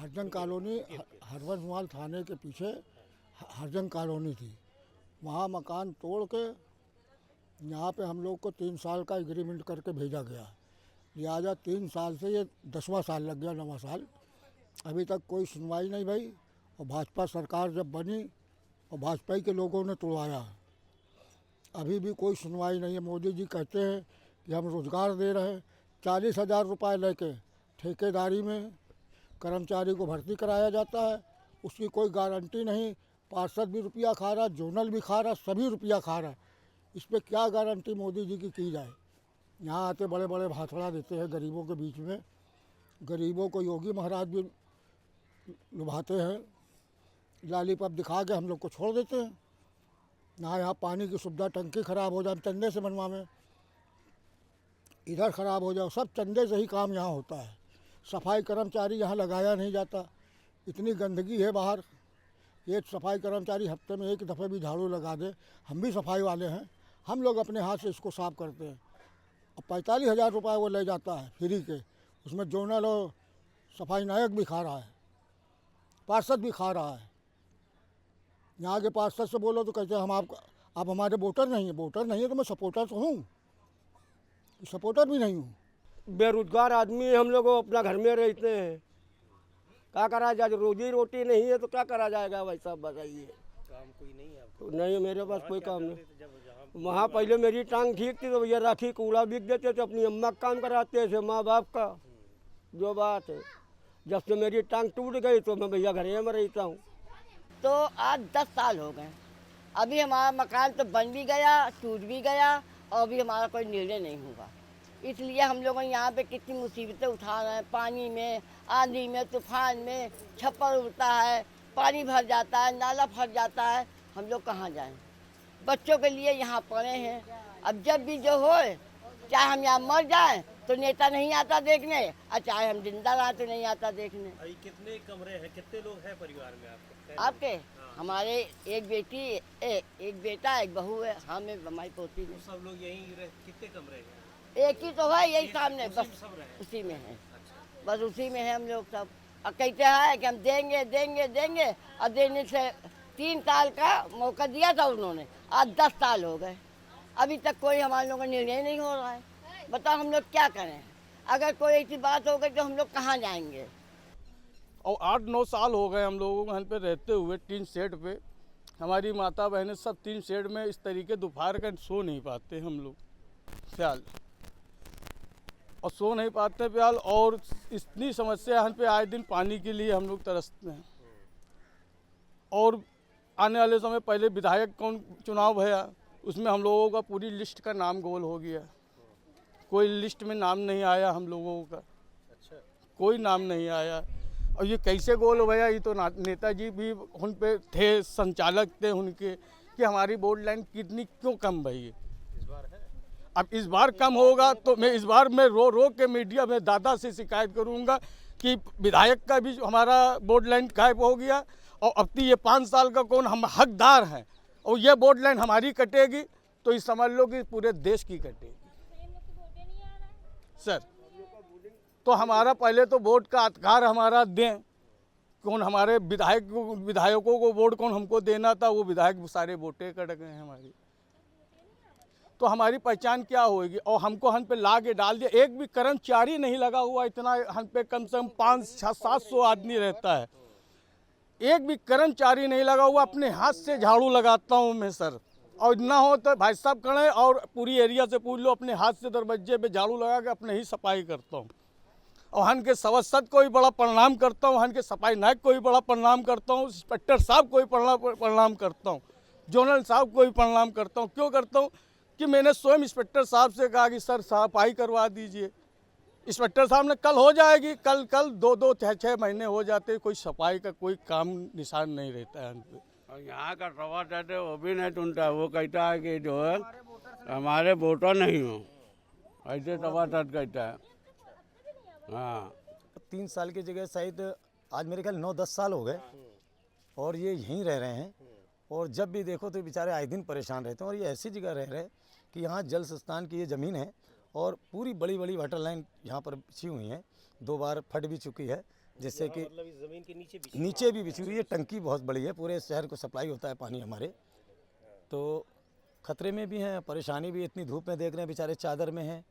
हरजंग colony, हरवंशवाल थाने के पीछे हरजंग colony थी। वहाँ मकान तोड़ के यहाँ पे हम लोग को 3 साल का एग्रीमेंट करके भेजा गया। लिहाजा 3 साल से ये 10वां साल लग गया, 9वां साल। अभी तक कोई सुनवाई नहीं भई। और भाजपा सरकार जब बनी और भाजपा ही के लोगों ने तोड़वाया, अभी भी कोई सुनवाई नहीं है। मोदी जी कहते हैं कि हम रोज़गार दे रहे हैं, 40,000 रुपये लेके ठेकेदारी में कर्मचारी को भर्ती कराया जाता है, उसकी कोई गारंटी नहीं। पार्षद भी रुपया खा रहा, जोनल भी खा रहा, सभी रुपया खा रहा। इस पर क्या गारंटी मोदी जी की जाए। यहाँ आते बड़े बड़े भाषण देते हैं गरीबों के बीच में। गरीबों को योगी महाराज भी लुभाते हैं, लालीपॉप दिखा के हम लोग को छोड़ देते हैं। यहाँ पानी की सुविधा, टंकी ख़राब हो जाए चंदे से बनवा में, इधर ख़राब हो जाए, सब चंदे से ही काम यहाँ होता है। सफाई कर्मचारी यहाँ लगाया नहीं जाता, इतनी गंदगी है बाहर। एक सफाई कर्मचारी हफ्ते में एक दफ़े भी झाड़ू लगा दे। हम भी सफाई वाले हैं, हम लोग अपने हाथ से इसको साफ़ करते हैं। और 45,000 रुपये वो ले जाता है फ्री के, उसमें जोनल और सफाई नायक भी खा रहा है, पार्षद भी खा रहा है। यहाँ के पार्षद से बोलो तो कहते हैं हम आप हमारे वोटर नहीं है। वोटर नहीं है तो मैं सपोर्टर तो हूँ, सपोर्टर भी नहीं हूँ। बेरोजगार आदमी हम लोग अपना घर में रहते हैं, क्या करा जाए। रोजी रोटी नहीं है तो क्या करा जाएगा भाई साहब, बताइए। काम कोई नहीं है आपको? नहीं है मेरे पास कोई काम नहीं। वहाँ पहले मेरी टांग ठीक थी तो भैया राखी कूड़ा बिक देते थे, अपनी अम्मा का काम कराते थे, माँ बाप का। जो बात है, जब से मेरी टांग टूट गई तो मैं भैया घर में रहता हूँ। तो आज 10 साल हो गए। अभी हमारा मकान तो बन भी गया, टूट भी गया, और अभी हमारा कोई निर्णय नहीं हुआ। इसलिए हम लोग यहाँ पे कितनी मुसीबतें उठा रहे हैं। पानी में, आंधी में, तूफान में छप्पर उड़ता है, पानी भर जाता है, नाला फट जाता है, हम लोग कहाँ जाएं। बच्चों के लिए यहाँ पड़े हैं। अब जब भी जो हो, चाहे हम यहाँ मर जाएं तो नेता नहीं आता देखने, और चाहे हम जिंदा रहा तो नहीं आता देखने। कितने कमरे हैं, कितने लोग हैं परिवार में आपके? हमारे एक बेटी, एक बेटा, एक बहू है। हाँ, मैं हमारी पोती में। सब लोग यहीं कितने कमरे हैं? एक ही तो है, यही सामने, बस उसी में है। बस उसी में है हम लोग सब। और कहते हैं कि हम देंगे देंगे देंगे, और देने से 3 साल का मौका दिया था उन्होंने, आज 10 साल हो गए, अभी तक कोई हमारे लोगों का निर्णय नहीं हो रहा है। बताओ हम लोग क्या करें। अगर कोई ऐसी बात हो गई तो हम लोग कहाँ जाएंगे। और 8-9 साल हो गए हम लोगों को यहाँ पे रहते हुए टीन शेड पे। हमारी माता बहनें सब टीन शेड में इस तरीके दोपहर का सो नहीं पाते हम लोग ख्याल, और सो नहीं पाते प्याल। और इतनी समस्या हम पे आए दिन पानी के लिए हम लोग तरसते हैं। और आने वाले समय पहले विधायक कौन चुनाव है, उसमें हम लोगों का पूरी लिस्ट का नाम गोल हो गया। कोई लिस्ट में नाम नहीं आया हम लोगों का। अच्छा, कोई नाम नहीं आया। और ये कैसे गोल भैया, ये तो नेताजी भी उन पे थे, संचालक थे उनके, कि हमारी बोर्ड लाइन कितनी क्यों कम भई है। इस बार है? अब इस बार कम होगा तो मैं इस बार मैं रो के मीडिया में दादा से शिकायत करूंगा कि विधायक का भी हमारा बोर्ड लाइन गायब हो गया। और अब तो ये 5 साल का कौन हम हकदार हैं, और ये बोर्ड लाइन हमारी कटेगी तो ये समझ लो कि पूरे देश की कटेगी सर। तो हमारा पहले तो वोट का अधिकार हमारा दें। कौन हमारे विधायकों को वोट कौन हमको देना था, वो विधायक सारे वोटें कट गए हैं हमारी। तो हमारी पहचान क्या होगी। और हमको हम पे ला के डाल दिया। एक भी कर्मचारी नहीं लगा हुआ, इतना हम पे कम से कम 500-700 आदमी रहता है, एक भी कर्मचारी नहीं लगा हुआ। अपने हाथ से झाड़ू लगाता हूँ मैं सर। और ना हो तो भाई साहब खड़े और पूरी एरिया से पूछ लो, अपने हाथ से दरवाजे पे झाड़ू लगा के अपने ही सफाई करता हूँ। और हन के सवसद को भी बड़ा प्रणाम करता हूँ, हन के सफाई नायक को भी बड़ा प्रणाम करता हूँ, इंस्पेक्टर साहब को भी प्रणाम करता हूँ, जोनल साहब को भी प्रणाम करता हूँ। क्यों करता हूँ कि मैंने स्वयं इंस्पेक्टर साहब से कहा कि सर सफाई करवा दीजिए। इंस्पेक्टर साहब ने कल हो जाएगी, कल 2-2 6 महीने हो जाते, कोई सफाई का कोई काम निशान नहीं रहता है हम पे। और यहाँ का सभासद है वो भी नहीं सुनता, वो कहता है कि जो है हमारे वोटर नहीं हो, ऐसे सभासद कहता है। हाँ, 3 साल की जगह शायद आज मेरे ख्याल 9-10 साल हो गए, और ये यहीं रह रहे हैं। और जब भी देखो तो बेचारे आए दिन परेशान रहते हैं। और ये ऐसी जगह रह रहे हैं कि यहाँ जल संस्थान की ये ज़मीन है, और पूरी बड़ी बड़ी वाटर लाइन यहाँ पर बिछी हुई हैं, 2 बार फट भी चुकी है। जिससे कि मतलब इस जमीन के नीचे भी नीचे भी बिछी हुई है। टंकी बहुत बड़ी है, पूरे शहर को सप्लाई होता है पानी हमारे। तो खतरे में भी हैं, परेशानी भी, इतनी धूप में देख रहे हैं बेचारे चादर में हैं।